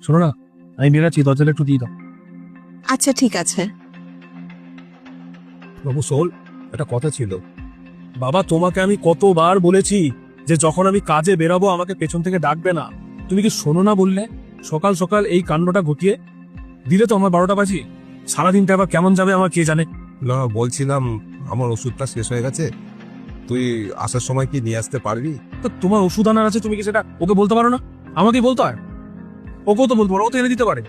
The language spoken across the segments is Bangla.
শোনো না, আমি বেরাচ্ছি, দরজাটা একটু দিয়ে দাও। আচ্ছা ঠিক আছে। বাবু সোল, একটা কথা ছিল। বাবা, তোমাকে আমি কতবার বলেছি যে যখন আমি কাজে বেরাবো আমাকে পেছন থেকে ডাকবে না, তুমি কি শোনো না? বললে সকাল সকাল এই কাণ্ডটা ঘটিয়ে দিলে তো আমার 12টা বাজি। সারাদিনটা আবার কেমন যাবে আমার কে জানে। না, বলছিলাম আমার ওষুধটা শেষ হয়ে গেছে, তুই আসার সময় কি নিয়ে আসতে পারবি? তো তোমার ওষুধ আনার আছে, তুমি কি সেটা ওকে বলতে পারো না? আমাকেই বলতে হয়। ওকেও তো বলতে পারো, ও তো এনে দিতে পারে।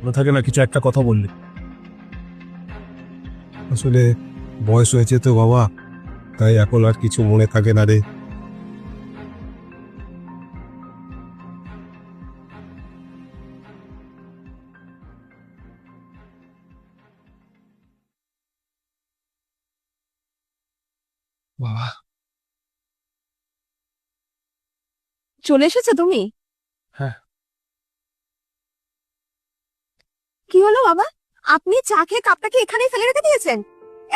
মনে থাকে না কিছু একটা কথা বললে। আসলে বয়স হয়েছে তো বাবা, তাই এখন আর কিছু মনে থাকে না রে। বাবা, চলে এসেছো তুমি? হ্যাঁ। কি হলো বাবা? আপনি চা খেয়ে কাপটাকে এখানেই ফেলে রেখে দিয়েছেন?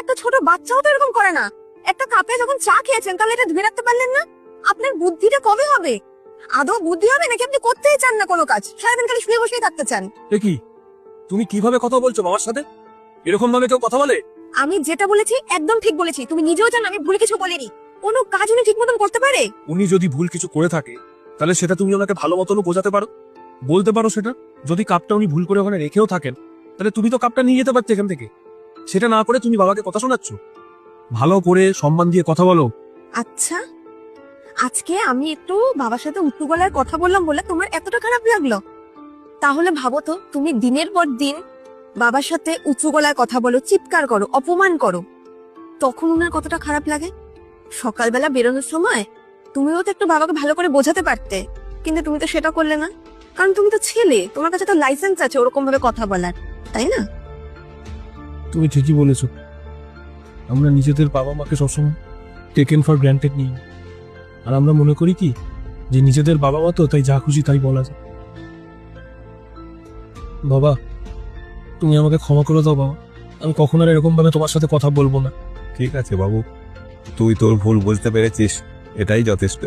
একটা ছোট বাচ্চাও তো এরকম করে না। একটা কাপে যখন চা খেয়েছেন তাহলে এটা ধুয়ে রাখতে পারলেন না? আপনার বুদ্ধিটা কবে হবে? আদৌ বুদ্ধি হবে নাকি আপনি করতেই চান না কোনো কাজ, সারাদিন খালি শুয়ে বসেই থাকতে চান? এ কি, তুমি কিভাবে কথা বলছো বাবার সাথে? এরকম ভাবে কেউ কথা বলে? আমি যেটা বলেছি একদম ঠিক বলেছি। তুমি নিজেও জানো আমি ভুল কিছু বলিনি। কোনো কাজ উনি ঠিক মতন করতে পারে? উনি যদি ভুল কিছু করে থাকে তাহলে সেটা তুমি ওনাকে ভালো মতনও বোঝাতে পারো, বলতে পারো সেটা। যদি কাপটা উনি ভুল করে ওখানে রেখেও থাকেন তাহলে তুমি তো কাপটা নিয়ে যেতে পারতে এখান থেকে। সেটা না করে তুমি বাবাকে কথা শোনাচ্ছ। ভালো করে সম্মান দিয়ে কথা বলো। আচ্ছা, আজকে আমি একটু বাবার সাথে উঁচু গলায় কথা বললাম বলে তোমার এতটা খারাপ লাগলো? তাহলে ভাবো তো, তুমি দিনের পর দিন বাবার সাথে উঁচু গলায় কথা বলো, চিৎকার করো, অপমান করো, তখন উনার কতটা খারাপ লাগে? সকালবেলা বেরোনোর সময় তুমিও তো একটু বাবাকে ভালো করে বোঝাতে পারতে, কিন্তু তুমি তো সেটা করলে না। কারণ তুমি তো ছেলে, তোমার কাছে তো লাইসেন্স আছে ওরকম ভাবে কথা বলার, তাই না? তুমি ঠিকই বলেছো, আমরা নিজেদের বাবা মাকে সবসময় টেকেন ফর গ্রান্টেড নিই। আর আমরা মনে করি কি যে নিজেদের বাবা মা তো, তাই যা খুশি তাই বলা যায়। বাবা, তুমি আমাকে ক্ষমা করে দাও বাবা, আমি কখন আর এরকম ভাবে তোমার সাথে কথা বলবো না। ঠিক আছে বাবু, তুই তোর ভুল বুঝতে পেরেছিস, এটাই যথেষ্ট।